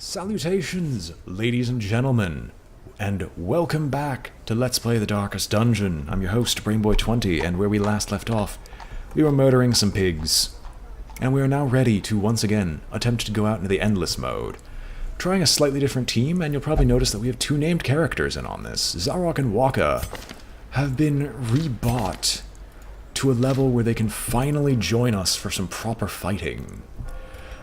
Salutations, ladies and gentlemen, and welcome back to Let's Play the Darkest Dungeon. I'm your host, BrainBoy20, and where we last left off, we were murdering some pigs. And we are now ready to, once again, attempt to go out into the Endless mode. Trying a slightly different team, and you'll probably notice that we have two named characters in on this. Zarok and Waka have been rebought to a level where they can finally join us for some proper fighting.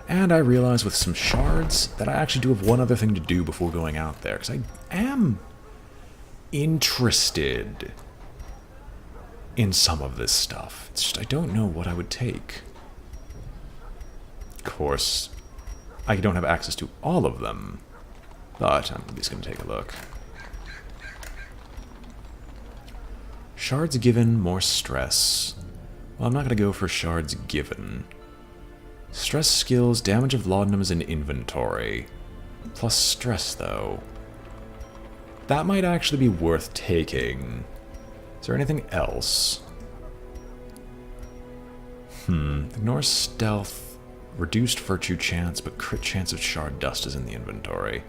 And I realize with some shards that I actually do have one other thing to do before going out there, because I am interested in some of this stuff. It's just I don't know what I would take. Of course, I don't have access to all of them, but I'm at least going to take a look. Shards given, more stress. Well, I'm not going to go for shards given. Stress skills, damage of laudanums in inventory. Plus stress, though. That might actually be worth taking. Is there anything else? Ignore stealth. Reduced virtue chance, but crit chance of shard dust is in the inventory.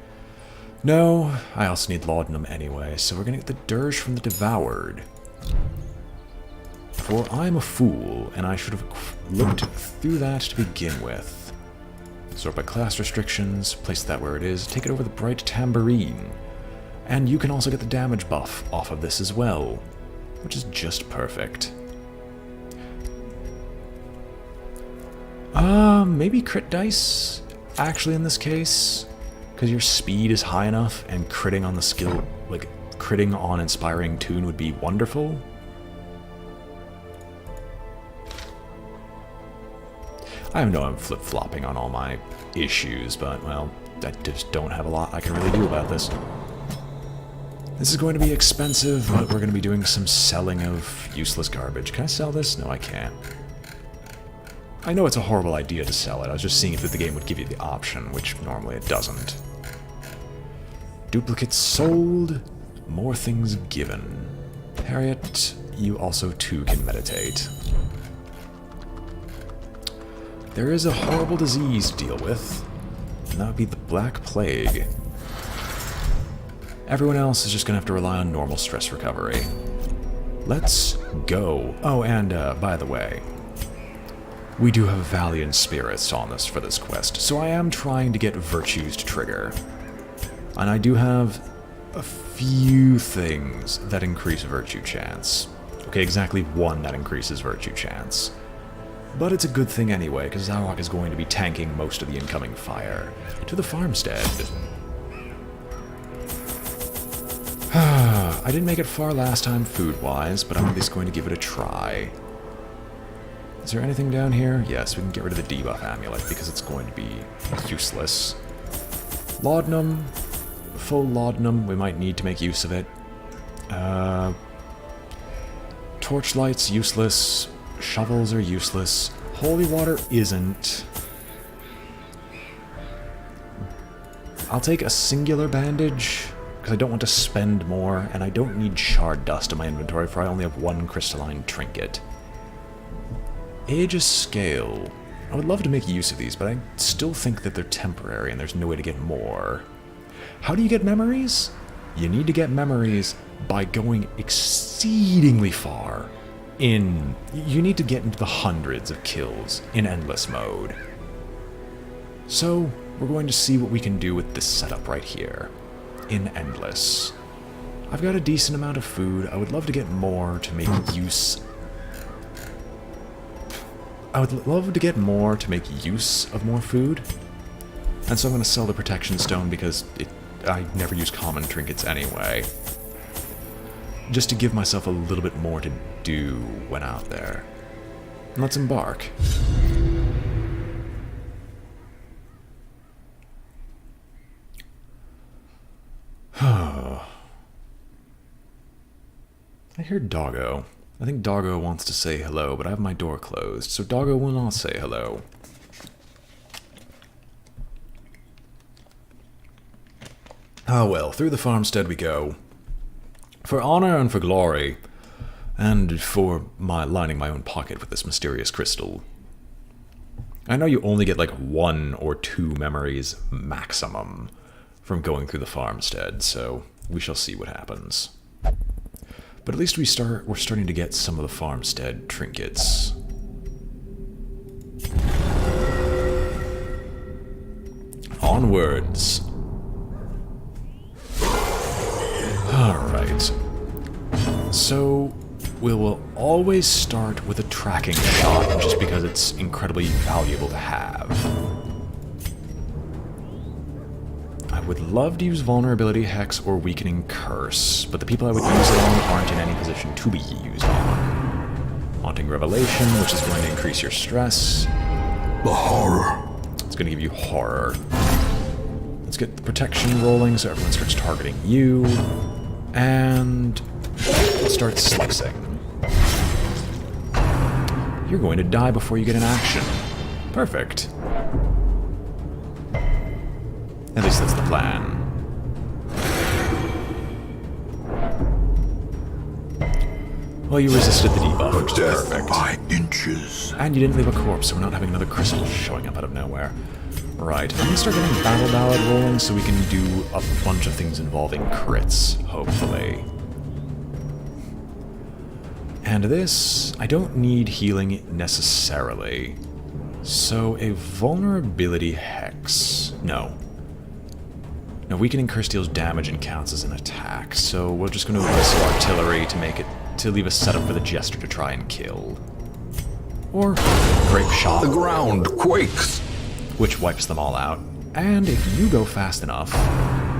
No, I also need laudanum anyway, so we're gonna get the dirge from the devoured. For I'm a fool, and I should have looked through that to begin with. Sort by class restrictions, place that where it is, take it over the bright tambourine. And you can also get the damage buff off of this as well, which is just perfect. Maybe crit dice, actually, in this case, because your speed is high enough, and critting on the skill, like, critting on Inspiring Tune would be wonderful. I know I'm flip-flopping on all my issues, but, well, I just don't have a lot I can really do about this. This is going to be expensive, but we're going to be doing some selling of useless garbage. Can I sell this? No, I can't. I know it's a horrible idea to sell it. I was just seeing if the game would give you the option, which normally it doesn't. Duplicates sold, more things given. Harriet, you also too can meditate. There is a horrible disease to deal with, and that would be the Black Plague. Everyone else is just going to have to rely on normal stress recovery. Let's go. Oh, and by the way, we do have Valiant Spirits on this for this quest, so I am trying to get virtues to trigger. And I do have a few things that increase virtue chance. Okay, exactly one that increases virtue chance. But it's a good thing anyway, because Zarok is going to be tanking most of the incoming fire. To the farmstead. I didn't make it far last time food-wise, but I'm at least going to give it a try. Is there anything down here? Yes, we can get rid of the debuff amulet, because it's going to be useless. Laudanum. Full laudanum, we might need to make use of it. Torchlight's useless. Shovels are useless. Holy water isn't. I'll take a singular bandage, because I don't want to spend more, and I don't need shard dust in my inventory, for I only have one crystalline trinket. Aegis Scale. I would love to make use of these, but I still think that they're temporary, and there's no way to get more. How do you get memories? You need to get memories by going exceedingly far. You need to get into the hundreds of kills in Endless mode. So, we're going to see what we can do with this setup right here, in Endless. I've got a decent amount of food. I would love to get more to make use... I would love to get more to make use of more food. And so I'm going to sell the Protection Stone because I never use common trinkets anyway. Just to give myself a little bit more to do when out there. Let's embark. I hear Doggo. I think Doggo wants to say hello, but I have my door closed, so Doggo will not say hello. Ah well, through the farmstead we go. For honor and for glory, and for my lining my own pocket with this mysterious crystal. I know you only get like 1 or 2 memories maximum from going through the farmstead, so we shall see what happens. But at least we're starting to get some of the farmstead trinkets. Onwards. Alright. So, we will always start with a tracking shot, just because it's incredibly valuable to have. I would love to use Vulnerability, Hex, or Weakening Curse, but the people I would use it on aren't in any position to be used on. Haunting Revelation, which is going to increase your stress. The horror. It's going to give you horror. Let's get the protection rolling so everyone starts targeting you. And start slicing. You're going to die before you get an action. Perfect. At least that's the plan. Well, you resisted the debuff, which is perfect. By inches. And you didn't leave a corpse, so we're not having another crystal showing up out of nowhere. Right, I'm gonna start getting Battle Ballad rolling so we can do a bunch of things involving crits, hopefully. And this, I don't need healing necessarily. So a Vulnerability Hex. No. Now, Weakening Curse deals damage and counts as an attack, so we're just going to whistle Artillery to leave a setup for the Jester to try and kill. Or Grape Shot. The ground quakes. Which wipes them all out. And if you go fast enough,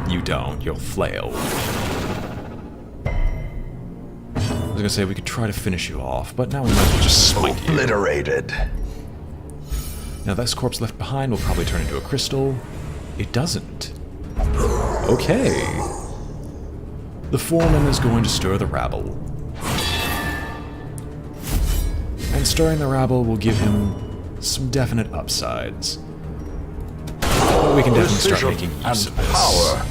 you don't, you'll flail. I was gonna say we could try to finish you off, but now we might as well just smite you. Obliterated. Now this corpse left behind will probably turn into a crystal. It doesn't. Okay. The foreman is going to stir the rabble. And stirring the rabble will give him some definite upsides. But we can definitely start making use of this. Power.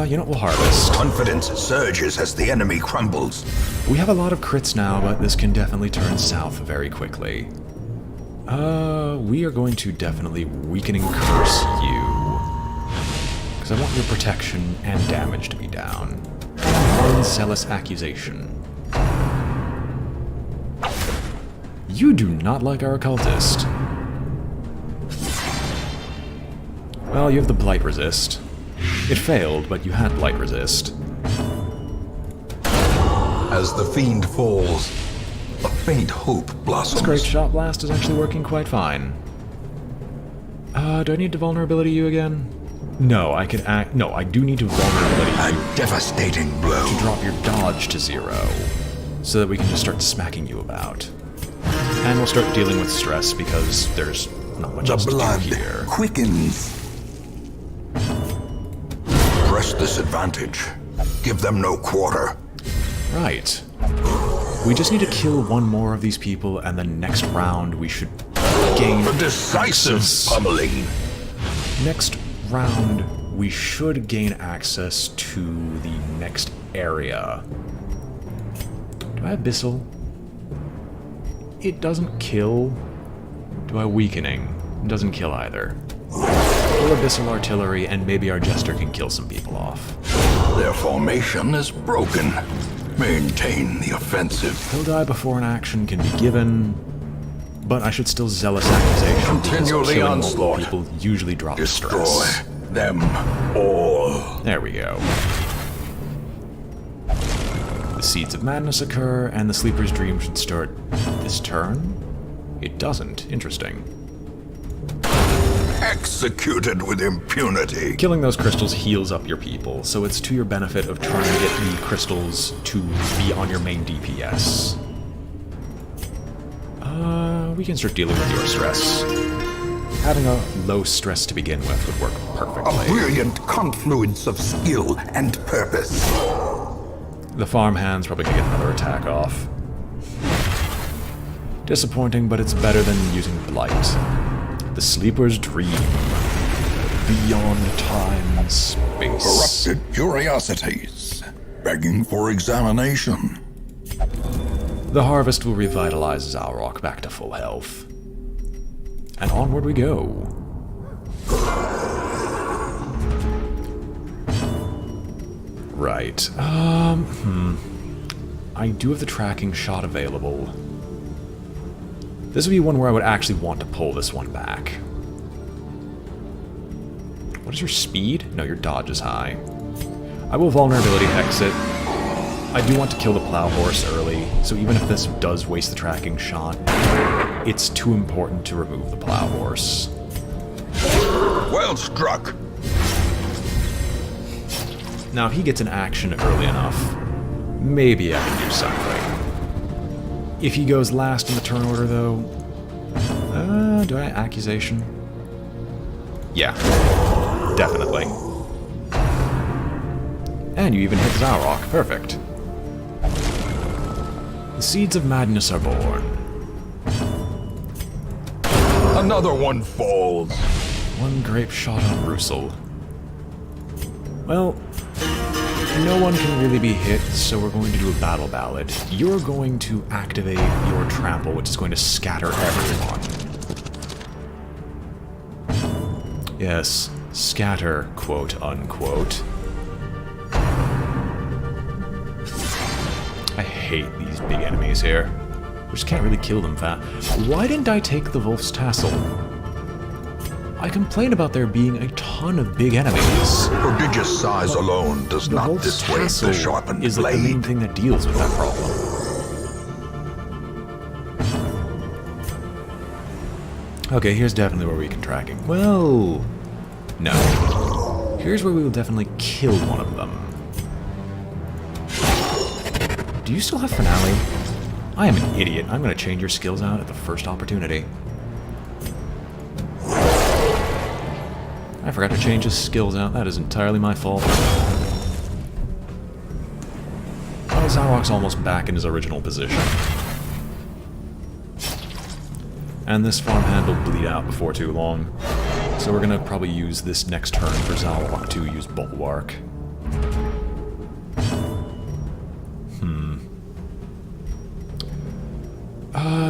You know what, we'll harvest. Confidence surges as the enemy crumbles. We have a lot of crits now, but this can definitely turn south very quickly. We are going to definitely Weakening Curse you. Because I want your protection and damage to be down. And Zealous Accusation. You do not like our occultist. Well, you have the Blight Resist. It failed, but you had Blight Resist. As the fiend falls, a faint hope blossoms. This Great Shot Blast is actually working quite fine. Do I need to Vulnerability you again? No, I could act. No, I do need to Vulnerability you. A devastating blow. To drop your dodge to 0, so that we can just start smacking you about. And we'll start dealing with stress because there's not much else to do here. Quickens. Press this advantage. Give them no quarter. Right. We just need to kill one more of these people, and then next round we should gain A decisive access. pummeling. Next round we should gain access to the next area. Do I have Abyssal? It doesn't kill. Do I have Weakening? It doesn't kill either. Or Abyssal Artillery, and maybe our Jester can kill some people off. Their formation is broken. Maintain the offensive. He'll die before an action can be given, but I should still Zealous Accusation. Continually Killing onslaught. multiple people usually drop Destroy stress. them all. There we go. The Seeds of Madness occur, and the Sleeper's Dream should start this turn? It doesn't. Interesting. Executed with impunity. Killing those crystals heals up your people, so it's to your benefit of trying to get the crystals to be on your main DPS. We can start dealing with your stress. Having a low stress to begin with would work A perfectly. brilliant confluence of skill and purpose. The farmhand's probably gonna get another attack off. Disappointing, but it's better than using Blight. The Sleeper's Dream. Beyond time and space. Corrupted curiosities, begging for examination. The harvest will revitalize Zalrock back to full health. And onward we go. Right. I do have the tracking shot available. This would be one where I would actually want to pull this one back. What is your speed? No, your dodge is high. I will vulnerability exit. I do want to kill the plow horse early, so even if this does waste the tracking shot, it's too important to remove the plow horse. Well struck. Now, if he gets an action early enough, maybe I can do something. If he goes last in the turn order, though... do I accusation? Yeah. Definitely. And you even hit Zalrock. Perfect. The seeds of madness are born. Another one falls. One grape shot on Russell. Well, no one can really be hit, so we're going to do a battle ballad. You're going to activate your trample, which is going to scatter everyone. Yes, scatter, quote unquote. I hate these big enemies here. We just can't really kill them fast. Why didn't I take the Wolf's Tassel? I complained about there being a ton of big enemies. Prodigious size alone does The not Wolf's dissuade Tassel the sharpened is like the main blade. thing that deals with that problem. Okay, here's definitely where we can tracking. Well, no. Here's where we will definitely kill one of them. Do you still have Finale? I am an idiot. I'm going to change your skills out at the first opportunity. I forgot to change his skills out. That is entirely my fault. Oh, Zalrock's almost back in his original position. And this farmhand will bleed out before too long. So we're going to probably use this next turn for Zalrock to use Bulwark.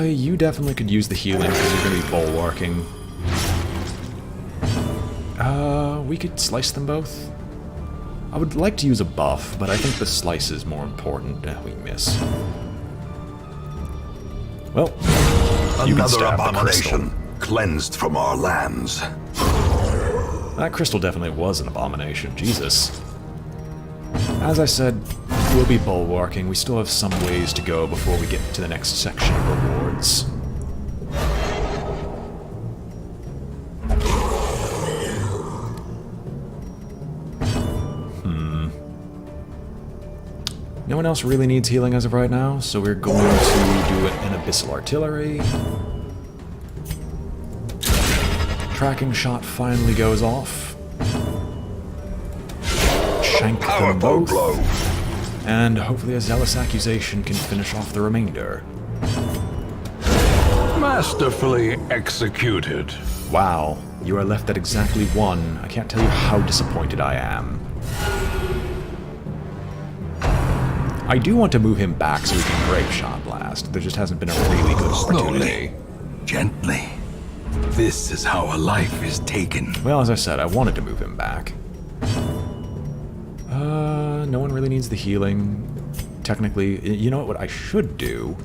You definitely could use the healing because you're going to be bulwarking. We could slice them both. I would like to use a buff, but I think the slice is more important. We miss. Well, you can Another stab the abomination crystal. cleansed from our lands. That crystal definitely was an abomination. Jesus. As I said, we'll be bulwarking. We still have some ways to go before we get to the next section of rewards. No one else really needs healing as of right now, so we're going to do an Abyssal Artillery. Tracking shot finally goes off. Shank them Powerful both. blow. And hopefully a Zealous Accusation can finish off the remainder. Masterfully executed. Wow, you are left at exactly 1. I can't tell you how disappointed I am. I do want to move him back so we can Grape Shot Blast. There just hasn't been a really good opportunity. Slowly, gently. This is how a life is taken. Well, as I said, I wanted to move him back. No one really needs the healing. Technically, you know what I should do?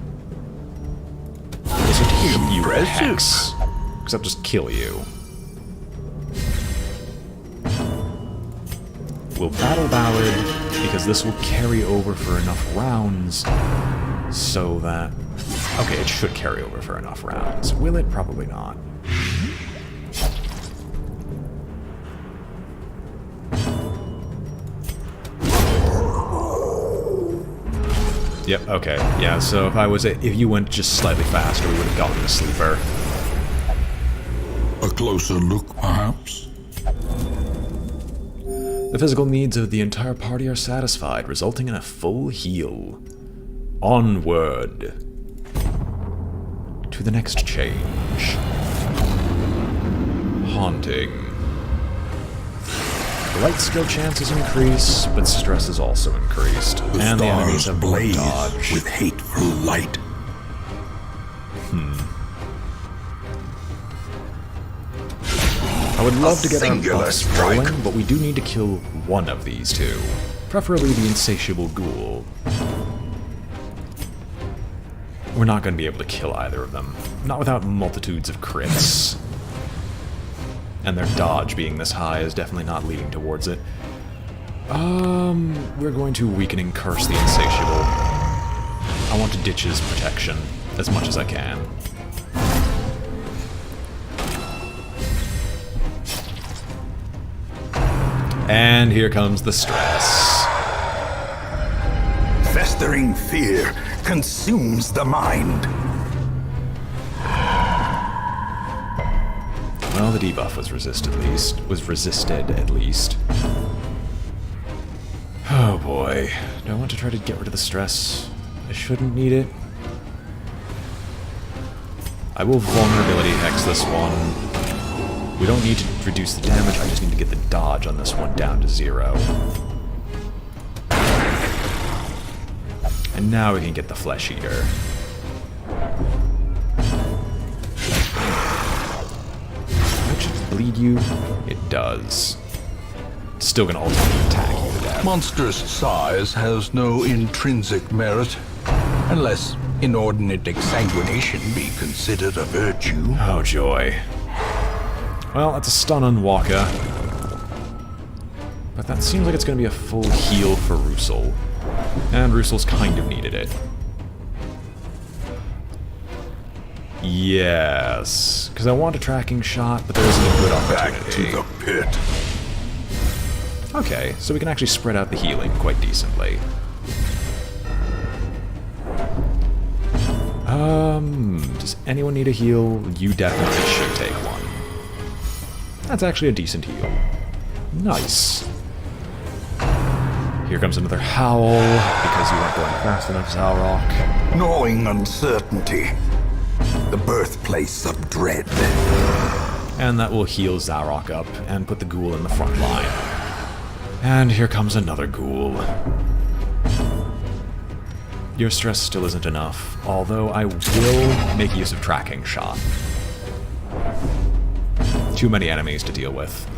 Is to hit you with Hex. Because I'll just kill you. We'll Battle Ballad, because this will carry over for enough rounds so that... Okay, it should carry over for enough rounds. Will it? Probably not. Yep, okay. Yeah, so if you went just slightly faster, we would have gotten the sleeper. A closer look, perhaps? The physical needs of the entire party are satisfied, resulting in a full heal. Onward. To the next change. Haunting. The light skill chances increase, but stress is also increased. The and the enemies stars have more blaze dodge. with hateful light. I would love to get our singular buffs strike. rolling, but we do need to kill one of these two. Preferably the insatiable ghoul. We're not going to be able to kill either of them. Not without multitudes of crits. And their dodge being this high is definitely not leading towards it. We're going to Weakening Curse the Insatiable. I want to ditch his protection as much as I can. And here comes the stress. Festering fear consumes the mind. Well, the debuff was resisted at least. Oh boy. Do I want to try to get rid of the stress? I shouldn't need it. I will vulnerability hex this one. We don't need to reduce the damage, I just need to get the dodge on this one down to 0. And now we can get the Flesh Eater. That should bleed you. It does. It's still gonna ultimately attack you to death. Monstrous size has no intrinsic merit, unless inordinate exsanguination be considered a virtue. Oh joy. Well, that's a stun on Waka. But that seems like it's going to be a full heal for Russell. And Russell's kind of needed it. Yes. Because I want a tracking shot, but there isn't a good Back opportunity. to the pit. Okay, so we can actually spread out the healing quite decently. Does anyone need a heal? You definitely should take one. That's actually a decent heal. Nice. Here comes another howl, because you weren't going fast enough, Zalrock. Gnawing uncertainty. The birthplace of dread. And that will heal Zalrock up and put the ghoul in the front line. And here comes another ghoul. Your stress still isn't enough, although I will make use of Tracking Shot. Too many enemies to deal with.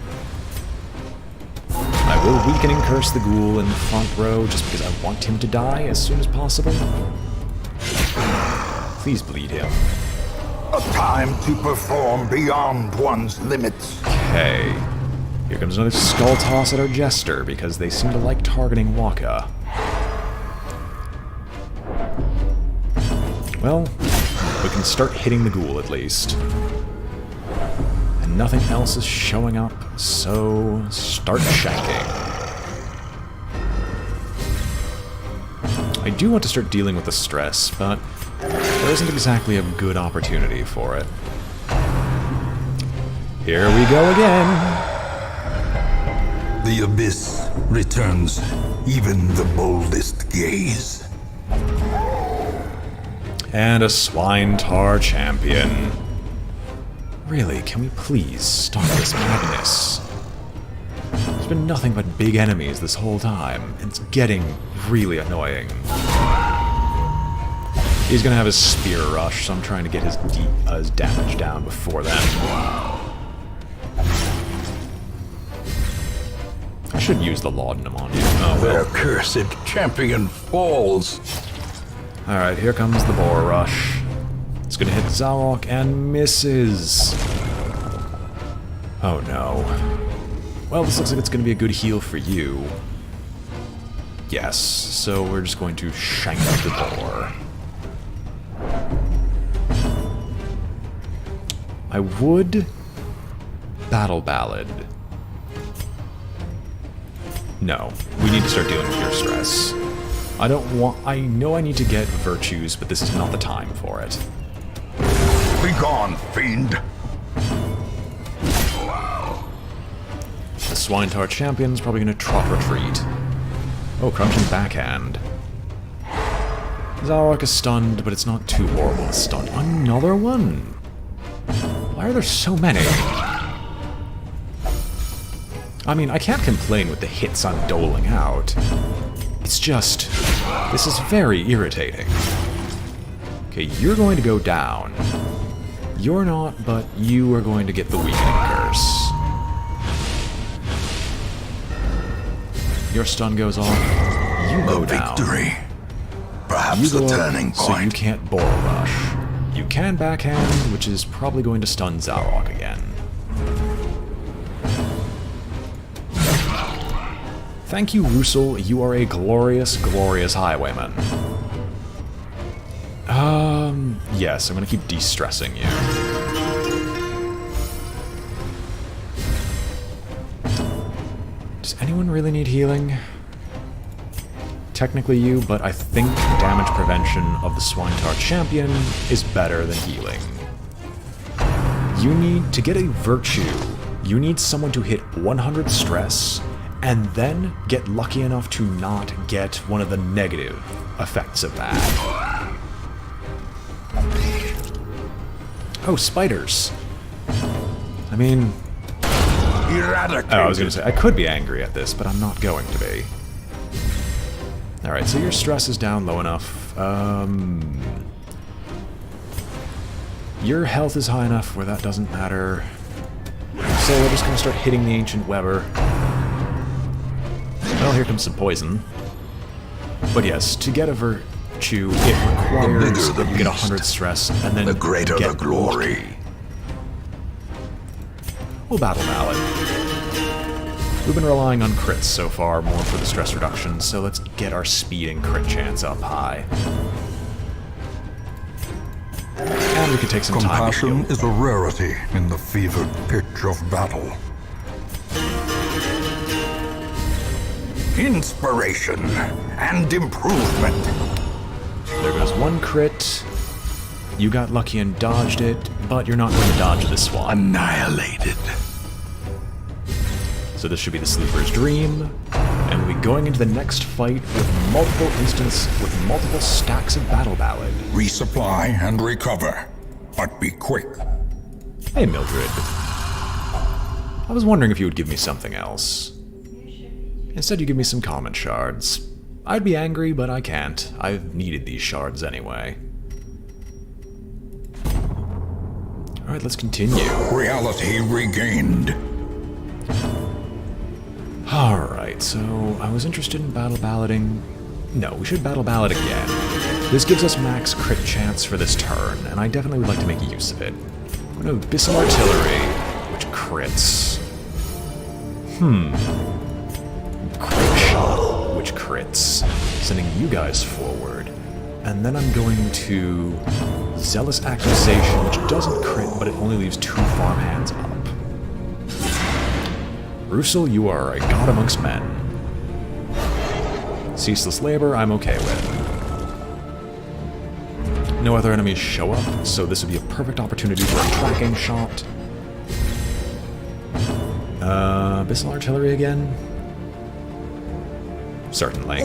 I will Weakening Curse the ghoul in the front row just because I want him to die as soon as possible. Please bleed him. A time to perform beyond one's limits. Okay. Here comes another Skull Toss at our Jester because they seem to like targeting Waka. Well, we can start hitting the ghoul at least. And nothing else is showing up, so start shanking. I do want to start dealing with the stress, but there isn't exactly a good opportunity for it. Here we go again! The abyss returns even the boldest gaze. And a Swine Tar champion. Really, can we please stop this madness? There's been nothing but big enemies this whole time. It's getting really annoying. He's gonna have his Spear Rush, so I'm trying to get his damage down before then. I should use the Laudanum on you. Oh Their well. cursed champion falls. Alright, here comes the Boar Rush. It's gonna hit Zalrock and misses. Oh no. Well, this looks like it's gonna be a good heal for you. Yes, so we're just going to shank the Boar. I would Battle Ballad. No, we need to start dealing with your stress. I know I need to get virtues, but this is not the time for it. Begone, fiend. The Swine Tar champion's probably gonna trot retreat. Oh, Crunching Backhand. Zalrock is stunned, but it's not too horrible to stun. Another one? Why are there so many? I mean, I can't complain with the hits I'm doling out. It's just, this is very irritating. Okay, you're going to go down. You're not, but you are going to get the Weakening Curse. Your stun goes off. You go down. Victory. Perhaps You the go up, turning so you point. can't Boral Rush. You can backhand, which is probably going to stun Zarok again. Thank you, Russell. You are a glorious, glorious highwayman. Yes, I'm gonna keep de-stressing you. Does anyone really need healing? Technically you, but I think damage prevention of the Swinetard champion is better than healing. You need, to get a virtue, you need someone to hit 100 stress, and then get lucky enough to not get one of the negative effects of that. Oh, spiders. I mean... Eradicated. Oh, I was gonna say, I could be angry at this, but I'm not going to be. Alright, so your stress is down low enough. Your health is high enough where that doesn't matter. So we're just gonna start hitting the Ancient Weber. Well, here comes some poison. But yes, to get a virtue, it requires that you get 100 stress, and then The greater get the glory. lucky. We'll battle Mallet. We've been relying on crits so far, more for the stress reduction, so let's get our speed and crit chance up high. And we can take some time to Compassion heal. is a rarity in the fevered pitch of battle. Inspiration and improvement. There goes one crit. You got lucky and dodged it, but you're not going to dodge this one. Annihilated. So this should be the Sleeper's Dream, and we'll be going into the next fight with multiple stacks of Battle Ballad. Resupply and recover, but be quick. Hey, Mildred. I was wondering if you would give me something else. Instead, you give me some common shards. I'd be angry, but I can't. I've needed these shards anyway. Alright, let's continue. Reality regained. Alright, so I was interested in battle ballading. No, we should battle ballad again. This gives us max crit chance for this turn, and I definitely would like to make use of it. I'm going to Abyssal Artillery, which crits. Crit Shot, which crits. Sending you guys forward. And then I'm going to Zealous Accusation, which doesn't crit, but it only leaves 2 farmhands up. Russell, you are a god amongst men. Ceaseless Labor, I'm okay with. No other enemies show up, so this would be a perfect opportunity for a tracking shot. Abyssal Artillery again? Certainly.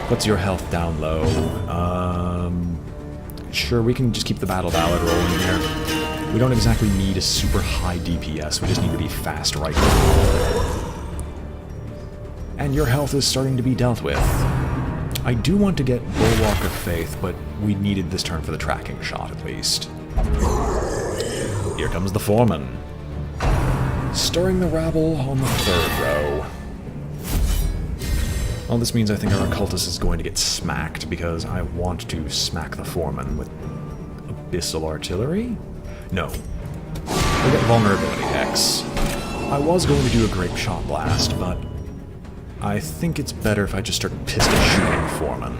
Puts your health down low. Sure, we can just keep the Battle Ballad rolling here. We don't exactly need a super high DPS, we just need to be fast right now. And your health is starting to be dealt with. I do want to get Bulwark of Faith, but we needed this turn for the tracking shot at least. Here comes the Foreman. Stirring the rabble on the 3rd row. Well, this means I think our occultist is going to get smacked, because I want to smack the Foreman with Abyssal Artillery? No. We'll get Vulnerability Hex. I was going to do a Grape Shot Blast, but I think it's better if I just start pistol shooting the Foreman.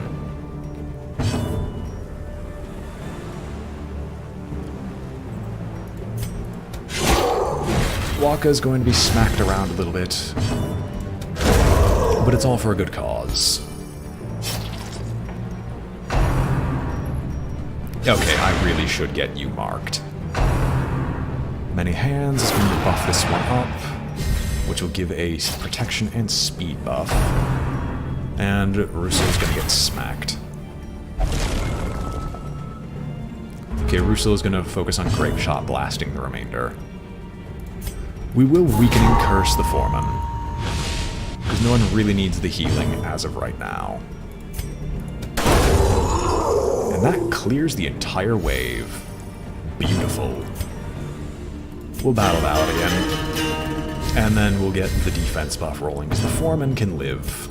Waka's going to be smacked around a little bit, but it's all for a good cause. Okay, I really should get you marked. Many Hands is going to buff this one up, which will give a protection and speed buff. And Russo's going to get smacked. Okay, Russo is going to focus on Grape Shot blasting the remainder. We will Weakening Curse the Foreman, because no one really needs the healing as of right now. And that clears the entire wave. Beautiful. We'll battle Ballad again. And then we'll get the defense buff rolling, because the foreman can live.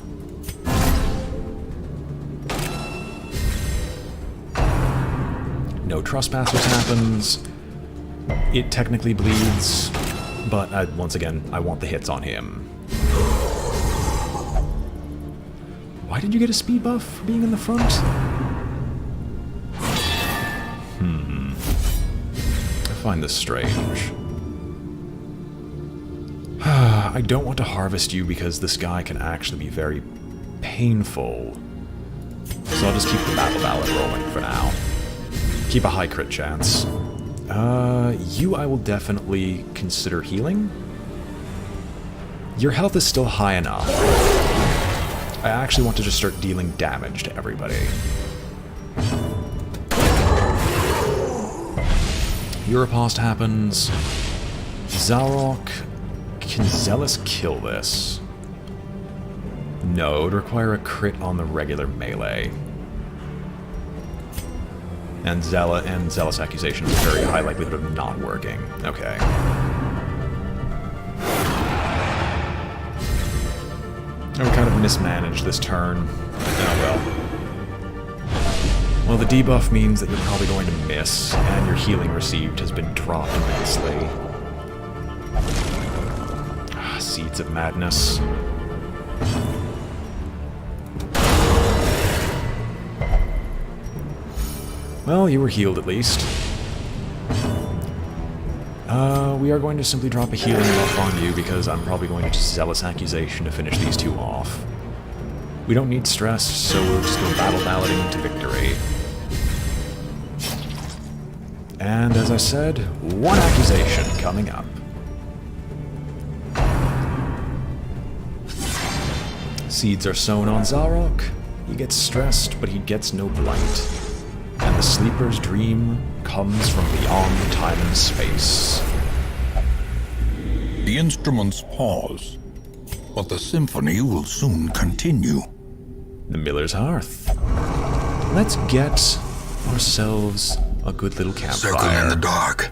No trespassers happens. It technically bleeds, but once again, I want the hits on him. Why did you get a speed buff for being in the front? I find this strange. I don't want to harvest you because this guy can actually be very painful. So I'll just keep the battle ballad rolling for now. Keep a high crit chance. You I will definitely consider healing. Your health is still high enough. I actually want to just start dealing damage to everybody. Europost happens. Zarok. Can Zealous kill this? No, it would require a crit on the regular melee. And Zealous Accusation is a very high likelihood of not working. Okay. I kind of mismanaged this turn. Oh well. Well, the debuff means that you're probably going to miss, and your healing received has been dropped immensely. Seeds of Madness. Well, you were healed at least. We are going to simply drop a healing buff on you because I'm probably going to just Zealous Accusation to finish these two off. We don't need stress, so we'll just go battle balloting to victory. And as I said, one accusation coming up. Seeds are sown on Zarok. He gets stressed, but he gets no blight. And the sleeper's dream comes from beyond time and space. The instruments pause, but the symphony will soon continue. The Miller's Hearth. Let's get ourselves a good little campfire. Circle in the dark.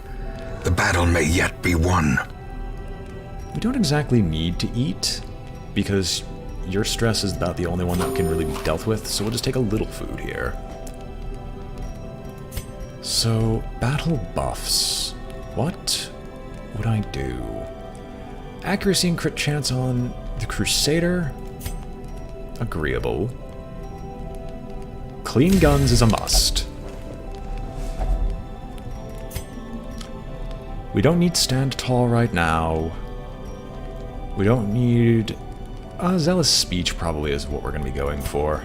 The battle may yet be won. We don't exactly need to eat, because your stress is about the only one that can really be dealt with, so we'll just take a little food here. So, battle buffs. What would I do? Accuracy and crit chance on the Crusader? Agreeable. Clean guns is a must. We don't need stand tall right now. We don't need... Zealous Speech probably is what we're going to be going for.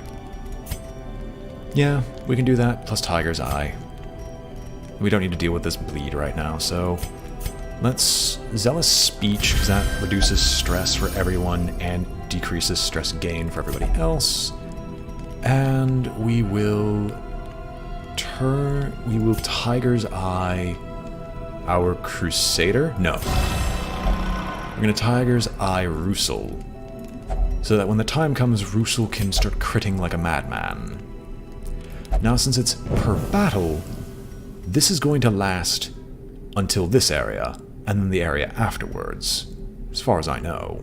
Yeah, we can do that, plus Tiger's Eye. We don't need to deal with this bleed right now, so... Let's Zealous Speech, because that reduces stress for everyone and decreases stress gain for everybody else. And we will... Tiger's Eye our Crusader? No. We're going to Tiger's Eye Russell. So that when the time comes, Russell can start critting like a madman. Now, since it's per battle, this is going to last until this area, and then the area afterwards, as far as I know.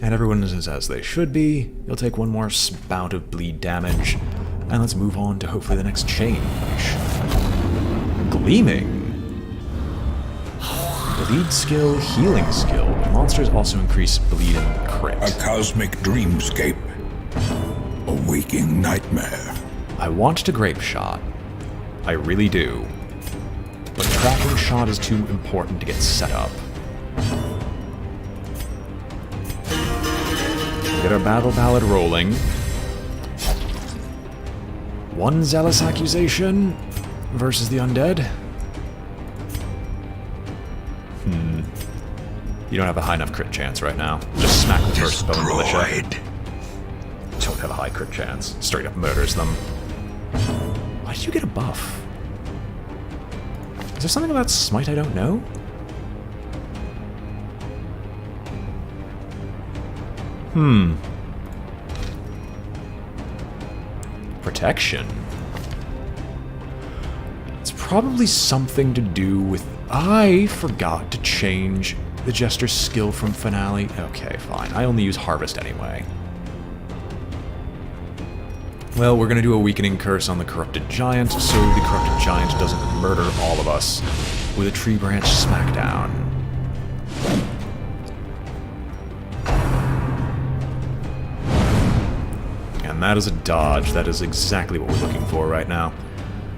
And everyone is as they should be. You'll take one more spout of bleed damage, and let's move on to hopefully the next change. Gleaming. Bleed skill, healing skill. Monsters also increase bleed and crit. A cosmic dreamscape. A waking nightmare. I want to grape shot. I really do. But tracking shot is too important to get set up. Get our battle ballad rolling. One Zealous Accusation versus the undead. You don't have a high enough crit chance right now. Just smack the first bone militia. Don't have a high crit chance. Straight up murders them. Why did you get a buff? Is there something about Smite I don't know? Protection. It's probably something to do with... I forgot to change the Jester's skill from Finale. Okay, fine. I only use Harvest anyway. Well, we're going to do a Weakening Curse on the Corrupted Giant, so the Corrupted Giant doesn't murder all of us with a Tree Branch Smackdown. And that is a dodge. That is exactly what we're looking for right now.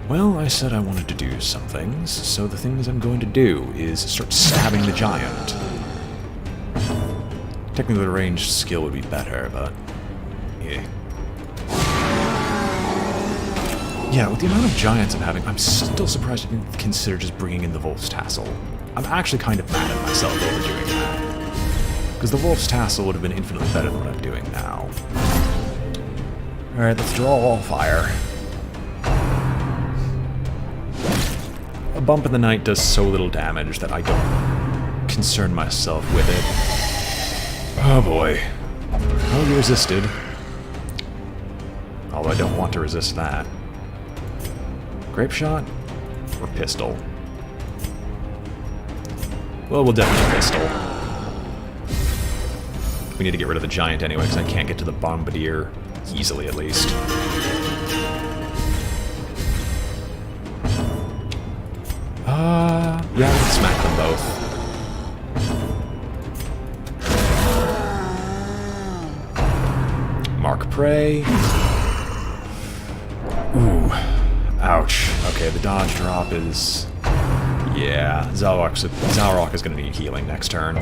Well, I said I wanted to do some things, so the things I'm going to do is start stabbing the giant. Technically the ranged skill would be better, but... yeah. Yeah, with the amount of giants I'm having, I'm still surprised I didn't consider just bringing in the Wolf's Tassel. I'm actually kind of mad at myself over doing that. Because the Wolf's Tassel would have been infinitely better than what I'm doing now. Alright, let's draw all fire. A bump in the night does so little damage that I don't concern myself with it. Oh boy. Oh, you resisted. Although I don't want to resist that. Grape Shot or Pistol? Well, we'll definitely Pistol. We need to get rid of the giant anyway, because I can't get to the Bombardier easily, at least. Yeah, we can smack them both. Mark Prey. Ooh. Ouch. Okay, the dodge drop is... yeah, Zalrock is going to need healing next turn.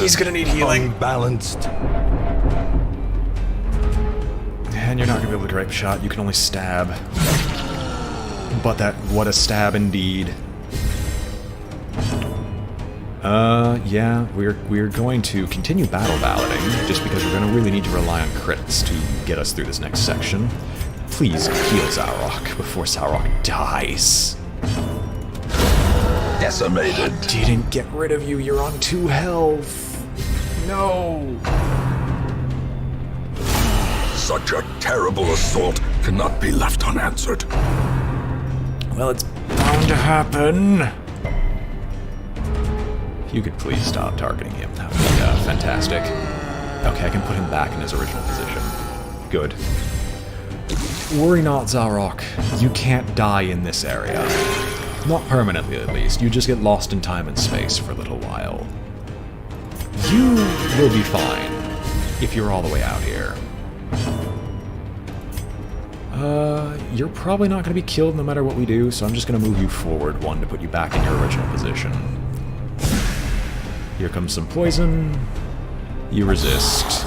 He's going to need healing. Unbalanced. And you're not going to be able to Grape Shot, you can only stab. But what a stab indeed. Yeah, we're going to continue battle balloting, just because we're going to really need to rely on crits to get us through this next section. Please heal Zalrock before Zalrock dies. Decimated. I didn't get rid of you, you're on 2 health. No. Such a terrible assault cannot be left unanswered. Well, it's bound to happen. If you could please stop targeting him, that would be fantastic. Okay, I can put him back in his original position. Good. Worry not, Zalrock. You can't die in this area. Not permanently, at least. You just get lost in time and space for a little while. You will be fine if you're all the way out here. You're probably not going to be killed no matter what we do, so I'm just going to move you forward 1 to put you back in your original position. Here comes some poison. You resist.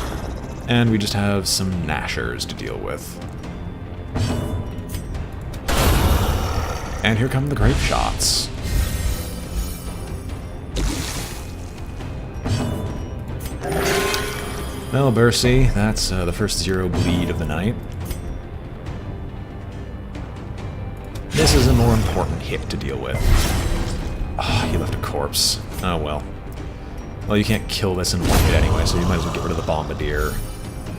And we just have some Gnashers to deal with. And here come the Grape Shots. Well, Bercy, that's the first 0 bleed of the night. This is a more important hit to deal with. Ah, he left a corpse. Oh well. Well, you can't kill this in 1 hit anyway, so you might as well get rid of the Bombardier.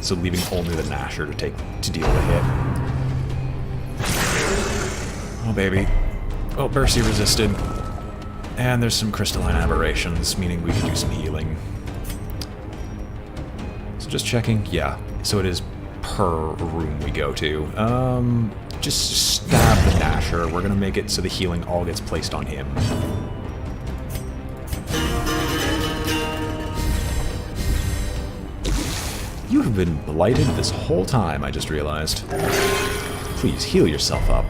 So leaving only the Gnasher to deal with a hit. Oh baby. Oh, Bercy resisted. And there's some crystalline aberrations, meaning we can do some healing. So just checking. Yeah. So it is per room we go to. Just stab the Gnasher. We're gonna make it so the healing all gets placed on him. You have been blighted this whole time, I just realized. Please, heal yourself up.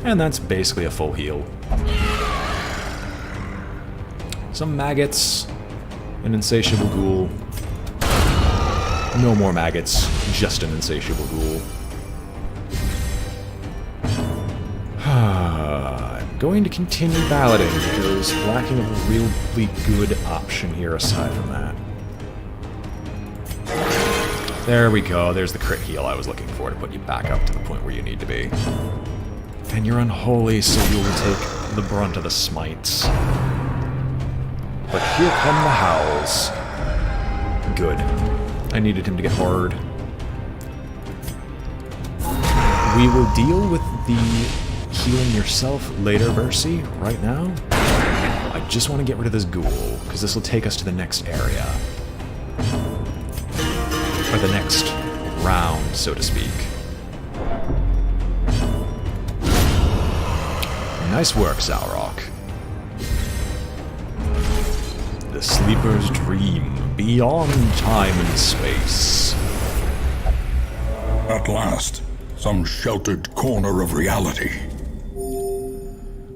And that's basically a full heal. Some maggots, an insatiable ghoul. No more maggots, just an insatiable ghoul. I'm going to continue balloting because lacking of a really good option here aside from that. There we go, there's the crit heal I was looking for to put you back up to the point where you need to be. And you're unholy, so you will take the brunt of the smites. But here come the howls. Good. I needed him to get horrored. We will deal with the healing yourself later, Bercy. Right now, I just want to get rid of this ghoul, because this will take us to the next area. Or the next round, so to speak. Nice work, Zalrock. The sleeper's dream, beyond time and space. At last, some sheltered corner of reality.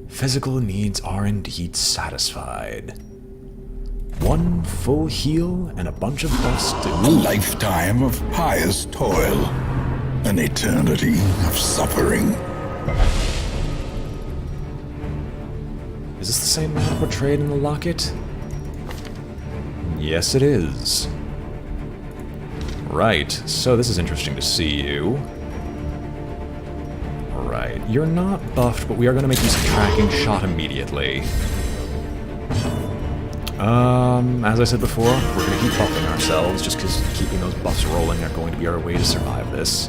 Physical needs are indeed satisfied. One full heal and a bunch of buffs A to... lifetime of pious toil. An eternity of suffering. Is this the same man portrayed in the locket? Yes, it is. Right, so this is interesting to see you. Right, you're not buffed, but we are going to make use of tracking shot immediately. As I said before, we're going to keep buffing ourselves, just because keeping those buffs rolling are going to be our way to survive this.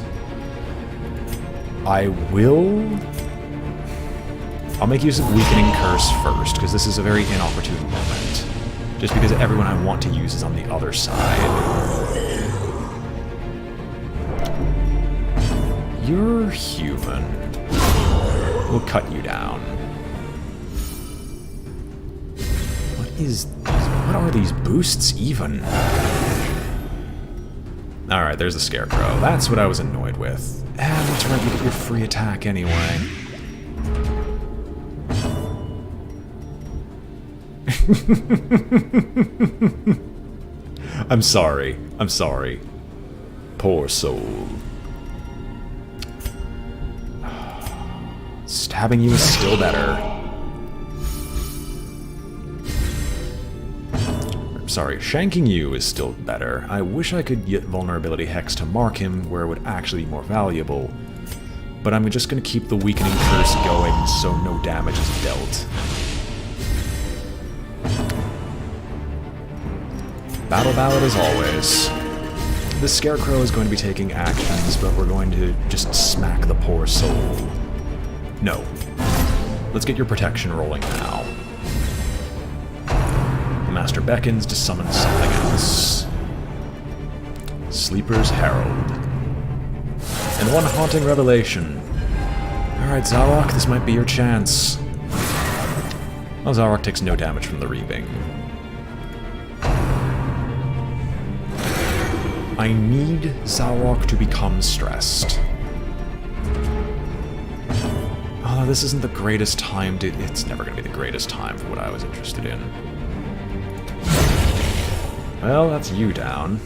I'll make use of Weakening Curse first, because this is a very inopportune moment. Just because everyone I want to use is on the other side. You're human. We'll cut you down. What are these boosts even? Alright, there's the Scarecrow. That's what I was annoyed with. That's right, you get your free attack anyway. I'm sorry. I'm sorry. Poor soul. Stabbing you is still better. Sorry, shanking you is still better. I wish I could get Vulnerability Hex to mark him where it would actually be more valuable. But I'm just going to keep the Weakening Curse going so no damage is dealt. Battle Ballad as always. The Scarecrow is going to be taking actions, but we're going to just smack the poor soul. No. Let's get your protection rolling now. The Master beckons to summon something else. Sleeper's Herald. And one haunting revelation. Alright, Zalrock, this might be your chance. Well, Zalrock takes no damage from the Reaping. I need Zalrock to become stressed. Oh, this isn't the greatest time to... It's never going to be the greatest time for what I was interested in. Well, that's you down.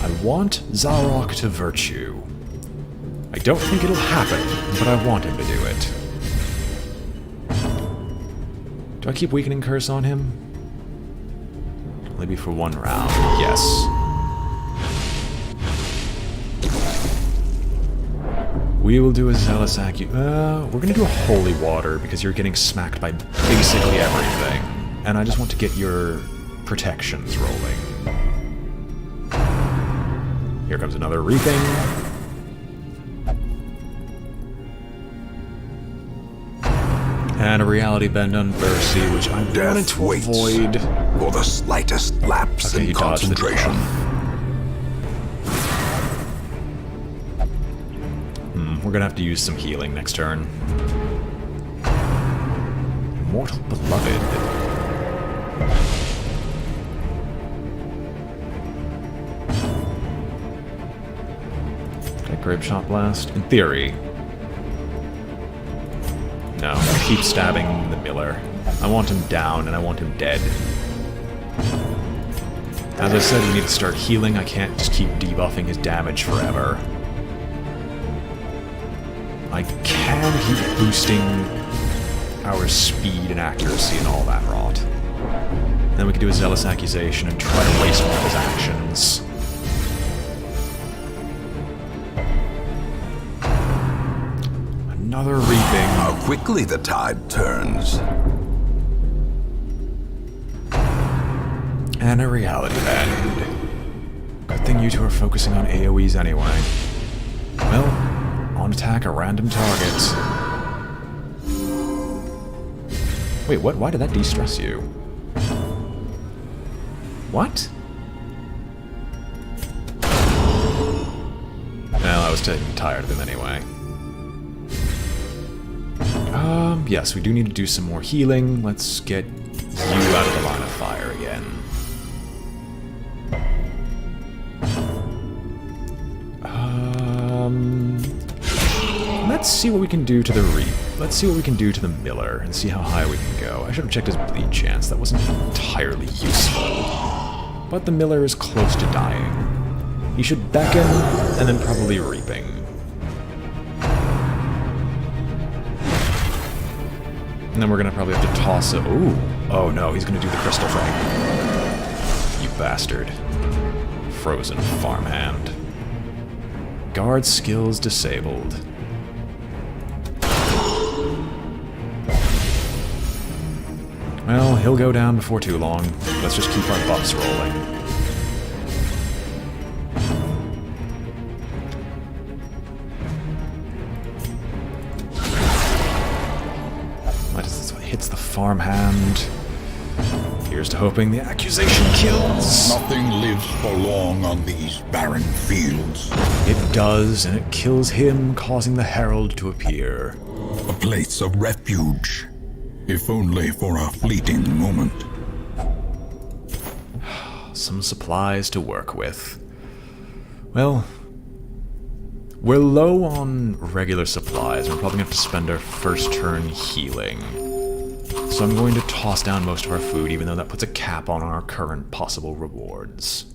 I want Zalrock to Virtue. I don't think it'll happen, but I want him to do it. Do I keep Weakening Curse on him? Maybe for one round. Yes. We will do a Zealous we're gonna do a Holy Water because you're getting smacked by basically everything. And I just want to get your protections rolling. Here comes another Reaping. And a Reality Bend on Bercy, which I wanted to avoid. For the slightest lapse in concentration. We're gonna have to use some healing next turn. Mortal Beloved. Okay, Grape Shot Blast. In theory. No, keep stabbing the Miller. I want him down, and I want him dead. As I said, we need to start healing. I can't just keep debuffing his damage forever. I can keep boosting our speed and accuracy and all that rot. Then we can do a Zealous Accusation and try to waste one of his actions. Another Reaping. How quickly the tide turns. And a Reality Bend. Good thing you two are focusing on AoEs anyway. Well, on attack a random target. Wait, what? Why did that de-stress you? What? Well, I was tired of him anyway. Yes, we do need to do some more healing. Let's get you out of the line of fire again. Let's see what we can do to the Let's see what we can do to the Miller and see how high we can go. I should have checked his bleed chance. That wasn't entirely useful. But the Miller is close to dying. He should beckon and then probably reaping. And then we're gonna probably have to toss it. Ooh. Oh no, he's gonna do the crystal thing. You bastard. Frozen farmhand. Guard skills disabled. Well, he'll go down before too long. Let's just keep our buffs rolling. Hits the farmhand. Here's to hoping the accusation kills. Nothing lives for long on these barren fields. It does, and it kills him, causing the herald to appear. A place of refuge, if only for a fleeting moment. Some supplies to work with. Well, we're low on regular supplies. We're probably going to have to spend our first turn healing. So I'm going to toss down most of our food, even though that puts a cap on our current possible rewards.